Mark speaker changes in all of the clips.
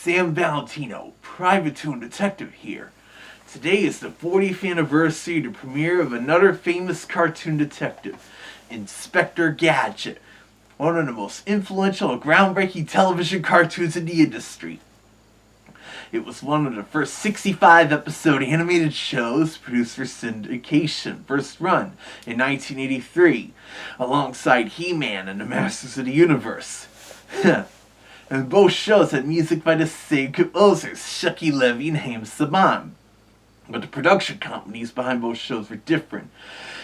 Speaker 1: Sam Valentino, private toon detective here. Today is the 40th anniversary to premiere of another famous cartoon detective, Inspector Gadget, one of the most influential and groundbreaking television cartoons in the industry. It was one of the first 65 episode animated shows produced for syndication, first run in 1983, alongside He-Man and the Masters of the Universe. And both shows had music by the same composers, Shuki, Levy, and Haim, Saban. But the production companies behind both shows were different.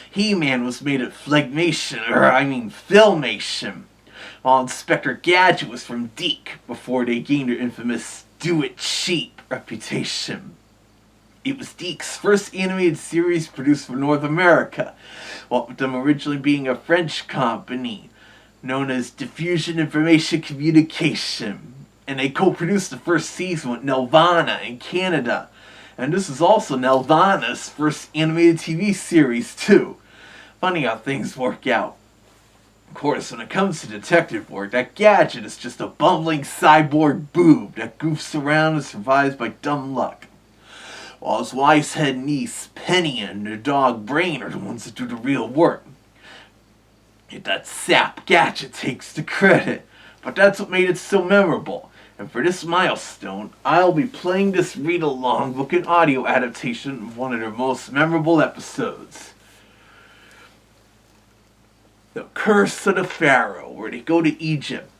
Speaker 1: He-Man was made at Filmation, while Inspector Gadget was from DiC before they gained their infamous do-it-cheap reputation. It was DiC's first animated series produced for North America, while with them originally being a French company known as Diffusion Information Communication, and they co-produced the first season with Nelvana in Canada, and this is also Nelvana's first animated TV series too. Funny how things work out. Of course, when it comes to detective work, that Gadget is just a bumbling cyborg boob that goofs around and survives by dumb luck, while his wife's head niece, Penny, and their dog Brain are the ones that do the real work. Yet that sap Gadget takes the credit, but that's what made it so memorable. And for this milestone, I'll be playing this read-along book and audio adaptation of one of their most memorable episodes. The Curse of the Pharaoh, where they go to Egypt.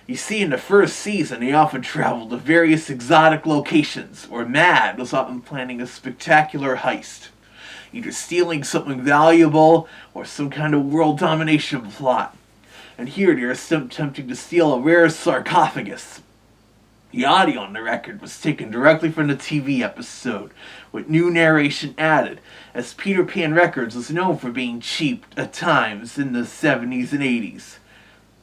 Speaker 1: You see, in the first season, they often traveled to various exotic locations, where M.A.D was often planning a spectacular heist, either stealing something valuable or some kind of world domination plot. And here they are attempting to steal a rare sarcophagus. The audio on the record was taken directly from the TV episode, with new narration added, as Peter Pan Records was known for being cheap at times in the 70s and 80s.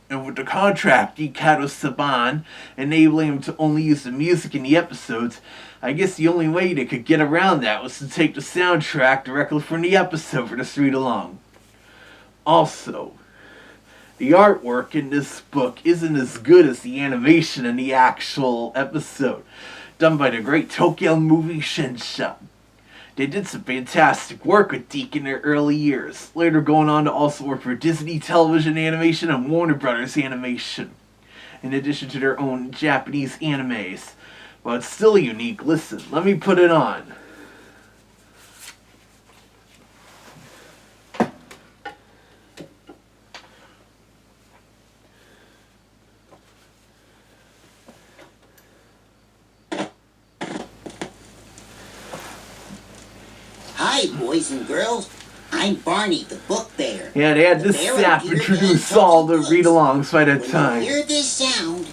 Speaker 1: And with the contract he had with Saban, enabling him to only use the music in the episodes, I guess the only way they could get around that was to take the soundtrack directly from the episode for this read-along. Also, the artwork in this book isn't as good as the animation in the actual episode, done by the great Tokyo movie Shinsha. They did some fantastic work with DiC in their early years, later going on to also work for Disney Television Animation and Warner Brothers Animation, in addition to their own Japanese animes. But it's still unique. Listen, let me put it on.
Speaker 2: Hi, boys and girls. I'm Barney, the book bear.
Speaker 1: Yeah, they had this sap introduce all the read-alongs by that time.
Speaker 2: When you hear this sound,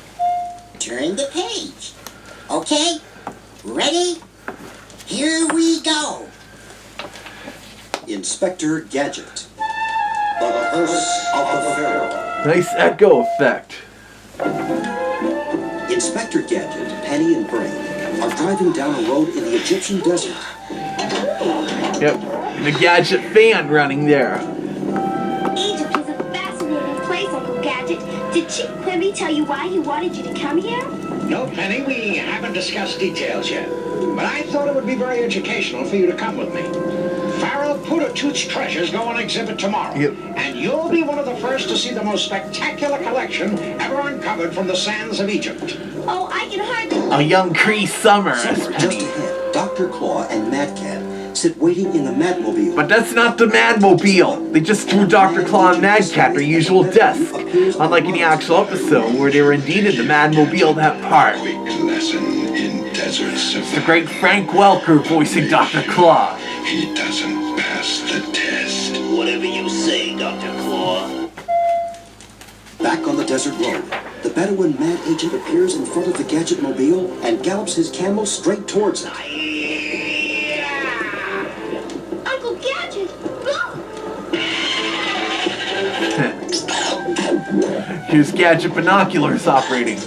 Speaker 2: turn the page. Okay? Ready? Here we go.
Speaker 3: Inspector Gadget. The Curse of the Pharaoh.
Speaker 1: Nice echo effect.
Speaker 3: Inspector Gadget, Penny, and Brain are driving down a road in the Egyptian desert.
Speaker 1: Yep, and the Gadget fan running there.
Speaker 4: Egypt is a fascinating place, Uncle Gadget. Did Chief Quimby tell you why he wanted you to come here?
Speaker 5: No, Penny, we haven't discussed details yet. But I thought it would be very educational for you to come with me. Pharaoh Putut's treasures go on exhibit tomorrow.
Speaker 1: Yep.
Speaker 5: And you'll be one of the first to see the most spectacular collection ever uncovered from the sands of Egypt.
Speaker 4: Oh, I can hardly...
Speaker 1: A young Cree Summer as
Speaker 3: Somewhere just
Speaker 1: Penny.
Speaker 3: ahead, Dr. Claw and Mad Cat sit waiting in the Mad-mobile.
Speaker 1: But that's not the Mad-mobile. They just threw Dr. Claw and Mad Cat their usual desk. Unlike in the actual episode, where they were indeed in the Mad-mobile that part.
Speaker 6: Lesson in deserts of
Speaker 1: The great Frank Welker voicing Dr. Claw.
Speaker 6: He doesn't pass the test.
Speaker 2: Whatever you say, Dr. Claw.
Speaker 3: Back on the desert road, the Bedouin Mad Agent appears in front of the Gadget Mobile and gallops his camel straight towards it.
Speaker 4: Uncle Gadget! Look!
Speaker 1: Here's Gadget binoculars operating.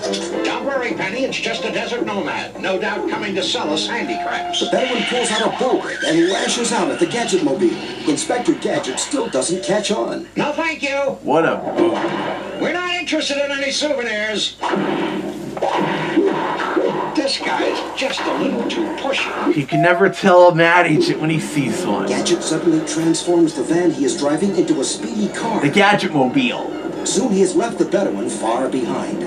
Speaker 5: Don't worry, Penny, it's just a desert nomad. No doubt coming to sell us handicrafts.
Speaker 3: The Bedouin pulls out a bull whip and lashes out at the Gadget Mobile. Inspector Gadget still doesn't catch on.
Speaker 5: No, thank you.
Speaker 1: What a boom.
Speaker 5: We're not interested in any souvenirs. just a little too pushy.
Speaker 1: You can never tell a mad agent when he sees one.
Speaker 3: Gadget suddenly transforms the van he is driving into a speedy car.
Speaker 1: The Gadget Mobile.
Speaker 3: Soon he has left the Bedouin far behind.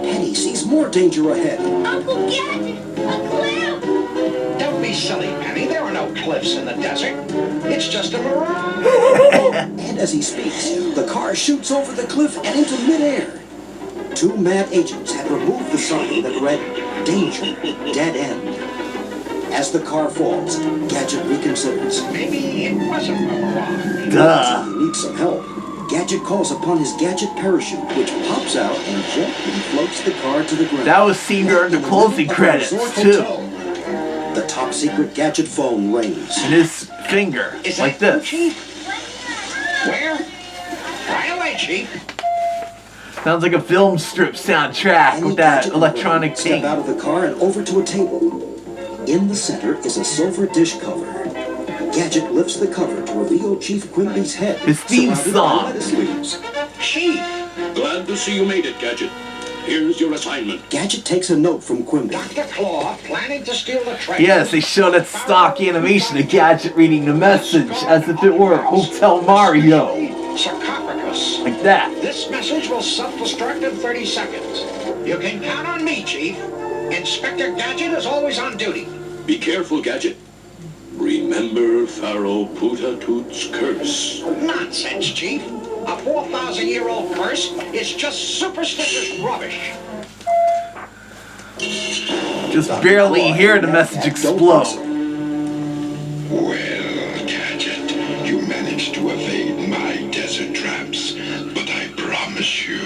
Speaker 3: Penny sees more danger ahead.
Speaker 4: Uncle Gadget, a cliff!
Speaker 5: Don't be silly, Penny. There are no cliffs in the desert. It's just a mirage.
Speaker 3: And as he speaks, the car shoots over the cliff and into midair. Two mad agents had removed the sign that read, "Danger, dead end." As the car falls, Gadget reconsiders.
Speaker 5: Maybe it wasn't a mirage.
Speaker 1: Duh.
Speaker 3: He needs some help. Gadget calls upon his Gadget parachute, which pops out and gently floats the car to the ground.
Speaker 1: That was seen during the closing credits, too.
Speaker 3: The top secret Gadget phone rings.
Speaker 1: And his finger,
Speaker 5: Is
Speaker 1: like
Speaker 5: that you,
Speaker 1: this.
Speaker 5: Chief? Where? Right away, Chief.
Speaker 1: Sounds like a film strip soundtrack
Speaker 3: Any
Speaker 1: with that
Speaker 3: Gadget
Speaker 1: electronic
Speaker 3: employee
Speaker 1: thing.
Speaker 3: step out of the car and over to a table. In the center is a silver dish cover. Gadget lifts the cover to reveal Chief Quimby's head.
Speaker 1: His theme
Speaker 3: surrounded by
Speaker 1: song.
Speaker 3: lettuce leaves.
Speaker 5: Chief.
Speaker 6: Glad to see you made it, Gadget. Here's your assignment.
Speaker 3: Gadget takes a note from Quimby.
Speaker 5: Dr. Claw planning to steal the treasure.
Speaker 1: Yes, they show that stock animation of Gadget reading the message as if it were Hotel Mario.
Speaker 5: Sarcophagus.
Speaker 1: Like that.
Speaker 5: This message will self-destruct in 30 seconds. You can count on me, Chief. Inspector Gadget is always on duty.
Speaker 6: Be careful, Gadget. Remember Pharaoh Putatoot's curse.
Speaker 5: Nonsense, Chief. A 4,000-year-old curse is just superstitious rubbish.
Speaker 1: Just barely hear the message explode.
Speaker 6: Well, Gadget, you managed to evade my desert traps, but I promise you,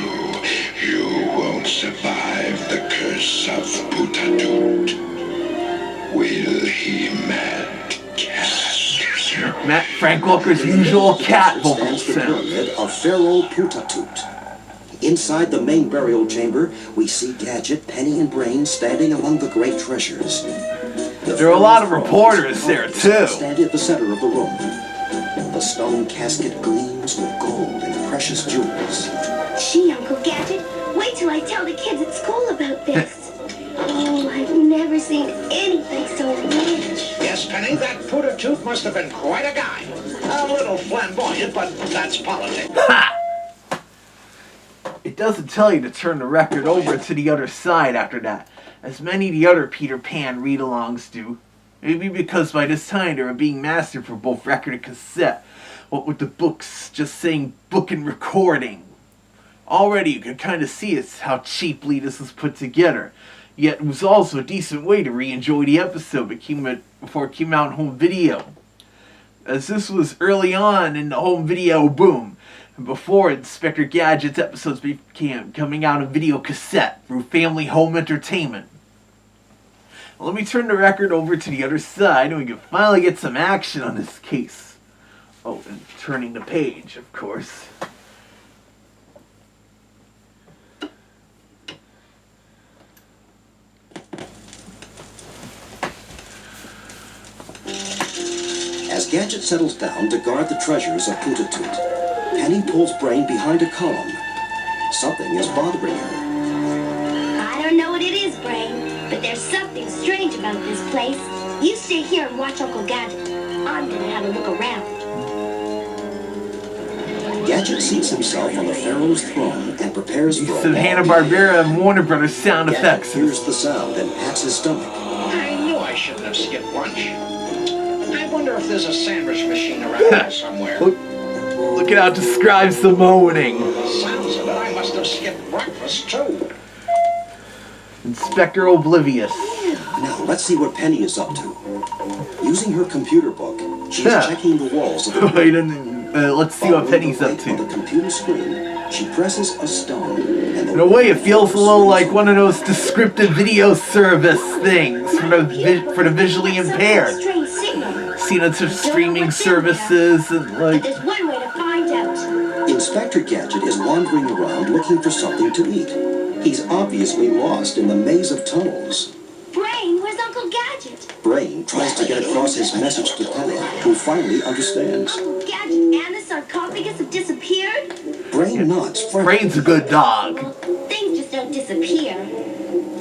Speaker 6: you won't survive the curse of Putatoot. Will he, Mad Cat?
Speaker 1: Matt Frank Welker's usual cat vocal
Speaker 3: Stands the
Speaker 1: sound.
Speaker 3: pyramid of Pharaoh Putatoot. Inside the main burial chamber, we see Gadget, Penny, and Brain standing among the great treasures.
Speaker 1: There are a lot of reporters there, too.
Speaker 3: Stand at the center of the room. The stone casket gleams with gold and precious jewels.
Speaker 4: Gee, Uncle Gadget, wait till I tell the kids at school about this. Oh, I've never seen anything so rich.
Speaker 5: Yes, Penny, that Putatoot must have been quite a guy. A little flamboyant, but that's politics.
Speaker 1: Ha! It doesn't tell you to turn the record over to the other side after that, as many of the other Peter Pan read-alongs do. Maybe because by this time they were being mastered for both record and cassette, what with the books just saying book and recording. Already you can kind of see it's how cheaply this was put together. Yet it was also a decent way to re-enjoy the episode before it came out in home video. As this was early on in the home video boom, and before Inspector Gadget's episodes began coming out in video cassette through Family Home Entertainment. Let me turn the record over to the other side and we can finally get some action on this case. Oh, and turning the page, of course.
Speaker 3: As Gadget settles down to guard the treasures of Putatoot, Penny pulls Brain behind a column. Something is bothering her.
Speaker 4: I don't know what it is, Brain, but there's something strange about this place. You stay here and watch Uncle Gadget. I'm gonna have a look around.
Speaker 3: Gadget seats himself on the Pharaoh's throne and prepares for a
Speaker 1: Some
Speaker 3: long
Speaker 1: Hanna-Barbera and Warner Brothers sound
Speaker 3: Gadget
Speaker 1: effects.
Speaker 3: hears the sound and pats his stomach.
Speaker 5: I knew I shouldn't have skipped lunch. I wonder if there's a sandwich machine around here somewhere.
Speaker 1: Look at how it describes the moaning.
Speaker 5: Sounds of it, I must have skipped breakfast too.
Speaker 1: Inspector Oblivious.
Speaker 3: Now, let's see what Penny is up to. Using her computer book, she's
Speaker 1: Yeah.
Speaker 3: checking the walls of the
Speaker 1: Wait, let's see what Penny's up
Speaker 3: On the
Speaker 1: to.
Speaker 3: computer screen, she presses a stone, and the
Speaker 1: In a way, it feels a little like one of those descriptive video service things for the visually impaired.
Speaker 4: Strange signal.
Speaker 1: Seen it of streaming services and
Speaker 4: But
Speaker 1: like...
Speaker 4: there's one way to find out.
Speaker 3: Inspector Gadget is wandering around looking for something to eat. He's obviously lost in the maze of tunnels.
Speaker 4: Brain, where's Uncle Gadget?
Speaker 3: Brain tries to get across his message to Penny, who finally understands.
Speaker 4: Uncle Gadget and the sarcophagus have disappeared?
Speaker 3: Brain nods frankly.
Speaker 1: Brain's a good dog.
Speaker 4: Well, things just don't disappear.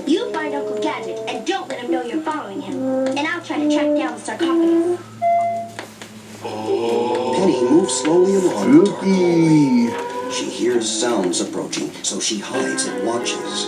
Speaker 4: You find Uncle Gadget and don't
Speaker 3: slowly along the dark hallway.
Speaker 1: Shuki.
Speaker 3: She hears sounds approaching, so she hides and watches.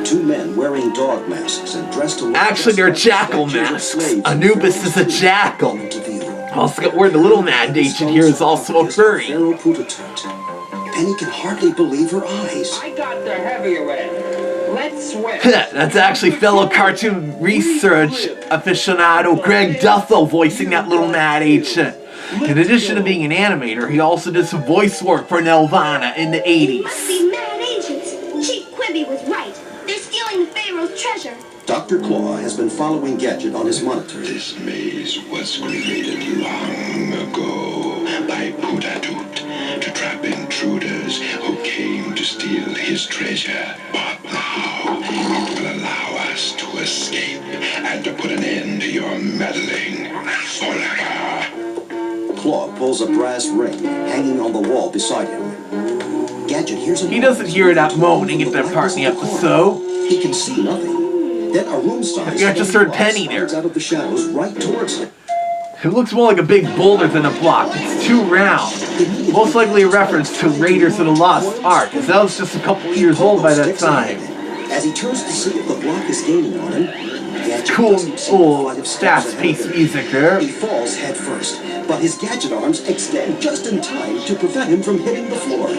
Speaker 3: Two men wearing dog masks and dressed to look
Speaker 1: Actually, they're
Speaker 3: just like
Speaker 1: jackal
Speaker 3: statues of
Speaker 1: masks.
Speaker 3: slaves and
Speaker 1: Anubis is a
Speaker 3: furs
Speaker 1: jackal.
Speaker 3: come into view.
Speaker 1: Also got word the little M.A.D agent here is also a furry.
Speaker 3: Pharaoh Penny can hardly believe her eyes.
Speaker 5: I got the heavier end. Let's switch.
Speaker 1: That's actually fellow cartoon research aficionado Greg Duffel voicing that little M.A.D agent. In addition to being an animator, he also did some voice work for Nelvana in the
Speaker 4: Must
Speaker 1: 80s.
Speaker 4: be mad agents. Chief Quimby was right. They're stealing the Pharaoh's treasure.
Speaker 3: Dr. Claw has been following Gadget on his monitor.
Speaker 6: This maze was created long ago by Putatut to trap intruders who came to steal his treasure. But now it will allow us to escape and to put an end to your meddling forever.
Speaker 3: Claw pulls a brass ring hanging on the wall beside him. Gadget hears a
Speaker 1: He doesn't hear that moaning at that part in the episode.
Speaker 3: He can see nothing. Then a room-sized
Speaker 1: I just heard
Speaker 3: block
Speaker 1: Penny there.
Speaker 3: slides out of the shadows right towards him.
Speaker 1: It looks more like a big boulder than a block. It's too round. Most likely a reference to Raiders of the Lost Ark, as that was just a couple years old by that time.
Speaker 3: As he turns to see if the block is gaining on him, Gadget
Speaker 1: Cool,
Speaker 3: doesn't see the flight of steps ahead of
Speaker 1: fast-paced
Speaker 3: him.
Speaker 1: music there.
Speaker 3: He falls head first, but his Gadget arms extend just in time to prevent him from hitting the floor.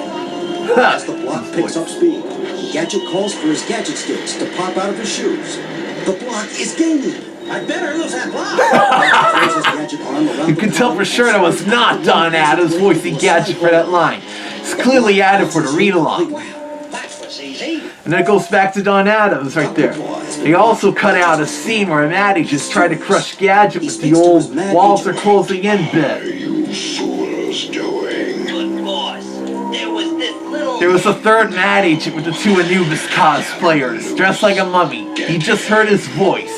Speaker 3: As the block picks up speed, Gadget calls for his Gadget sticks to pop out of his shoes. The block is gaining. I better lose that block.
Speaker 1: You can tell for sure that was not Don Adams voicing Gadget for that line. It's clearly added for the read-along.
Speaker 5: That was easy.
Speaker 1: And then it goes back to Don Adams right there. They also cut out a scene where M.A.D just tried to crush Gadget with the old walls are closing in
Speaker 6: What are
Speaker 1: bit.
Speaker 6: you fools doing?
Speaker 7: Good boss. There was this little...
Speaker 1: There was a third M.A.D agent with the two Anubis cosplayers, dressed like a mummy. He just heard his voice.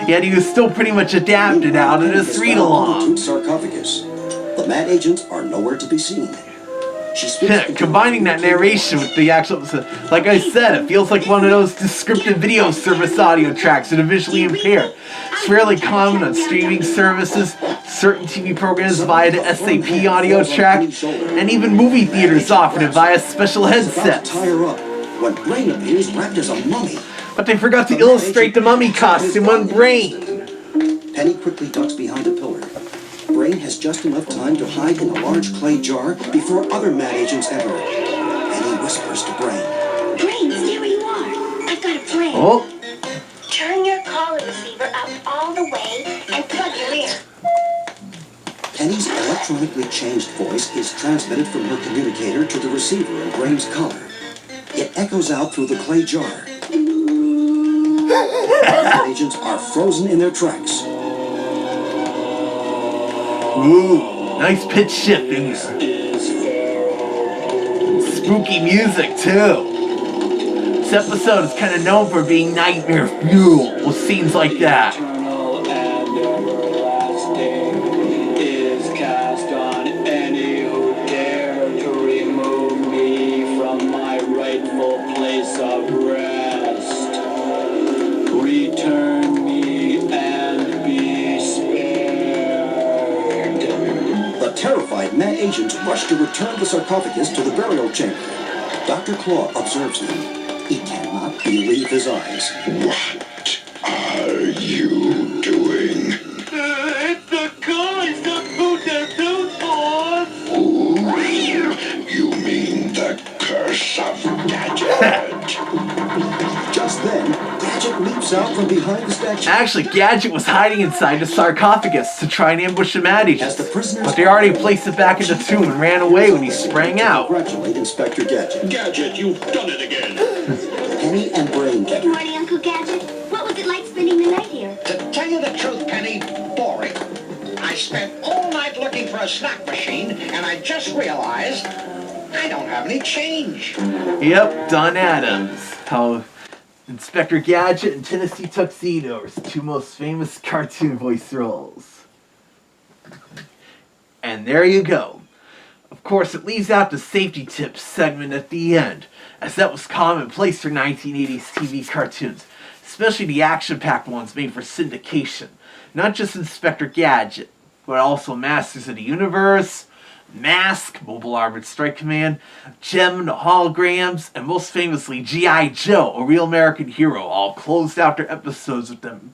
Speaker 1: Yet he was still pretty much adapted out of this read-along.
Speaker 3: Sarcophagus. The M.A.D agents are nowhere to be seen. She speaks
Speaker 1: Combining that narration with the actual episode, like I said, it feels like one of those descriptive video service audio tracks that are visually impaired. It's fairly common on streaming services, certain TV programs via the SAP audio track, and even movie theaters offer it via special headsets.
Speaker 3: tie her up when Brain appears wrapped as a mummy.
Speaker 1: But they forgot to illustrate the mummy costume on Brain.
Speaker 3: Penny quickly ducks behind a pillar. Brain has just enough time to hide in a large clay jar before other M.A.D agents enter. Penny whispers to Brain.
Speaker 4: Brain, stay where you are. I've got a plan.
Speaker 1: Oh,
Speaker 4: Turn your collar receiver up all the way and plug your ear.
Speaker 3: Penny's electronically changed voice is transmitted from her communicator to the receiver in Brain's collar. It echoes out through the clay jar. M.A.D agents are frozen in their tracks.
Speaker 1: ooh, nice pitch shift in there. Spooky music too. This episode is kind of known for being nightmare fuel with scenes like that.
Speaker 8: Eternal and everlasting is cast on any who dare to remove me from my rightful place of rest. Return me and be spared.
Speaker 3: The terrified M.A.D agents rush to return the sarcophagus to the burial chamber. Dr. Claw observes them. He cannot believe his eyes.
Speaker 6: What are you doing?
Speaker 7: It's the guys that put their tooth on!
Speaker 6: Ooh, you mean the curse of Gadget?
Speaker 3: Just then, Gadget leaps out from behind the statue.
Speaker 1: Actually, Gadget was hiding inside the sarcophagus to try and ambush the M.A.D
Speaker 3: As the
Speaker 1: agents,
Speaker 3: prisoners
Speaker 1: but they already placed it back in the tomb and ran away when he sprang out.
Speaker 3: congratulate Inspector Gadget.
Speaker 6: Gadget, you've done it again.
Speaker 3: Penny and Brain
Speaker 4: Good
Speaker 3: enter.
Speaker 4: morning, Uncle Gadget. What was it like spending the night here?
Speaker 5: To tell you the truth, Penny, boring. I spent all night looking for a snack machine, and I just realized I don't have any change.
Speaker 1: Yep, Don Adams. How Inspector Gadget and Tennessee Tuxedo are his two most famous cartoon voice roles. And there you go. Of course, it leaves out the safety tips segment at the end, as that was commonplace for 1980s TV cartoons, especially the action-packed ones made for syndication. Not just Inspector Gadget, but also Masters of the Universe, Mask, Mobile Armored Strike Command, Gem, the Holograms, and most famously G.I. Joe, a real American hero, all closed out their episodes with them.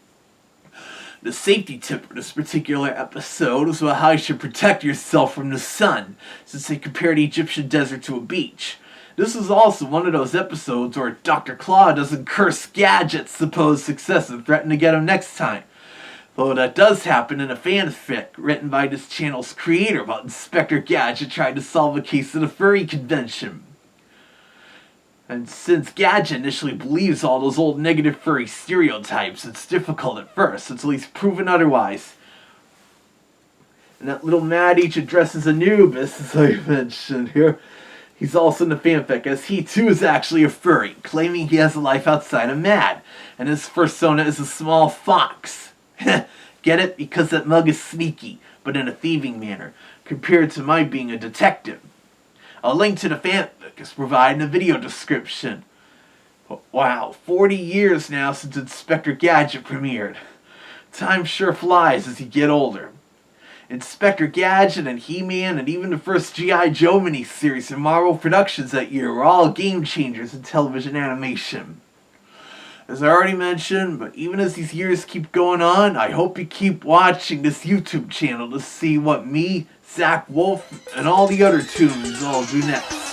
Speaker 1: The safety tip for this particular episode is about how you should protect yourself from the sun, since they compared the Egyptian desert to a beach. This is also one of those episodes where Dr. Claw doesn't curse Gadget's supposed success and threaten to get him next time. Though that does happen in a fanfic written by this channel's creator about Inspector Gadget trying to solve a case at a furry convention. And since Gadget initially believes all those old negative furry stereotypes, it's difficult at first until he's proven otherwise. And that little M.A.D addresses Anubis, as I mentioned here. He's also in the fanfic, as he too is actually a furry, claiming he has a life outside of M.A.D, and his persona is a small fox. Get it? Because that mug is sneaky, but in a thieving manner, compared to my being a detective. A link to the fanfic is provided in the video description. Wow, 40 years now since Inspector Gadget premiered. Time sure flies as you get older. Inspector Gadget and He-Man and even the first G.I. Joe miniseries in Marvel Productions that year were all game changers in television animation. As I already mentioned, but even as these years keep going on, I hope you keep watching this YouTube channel to see what me, Zach Wolf, and all the other toons all do next.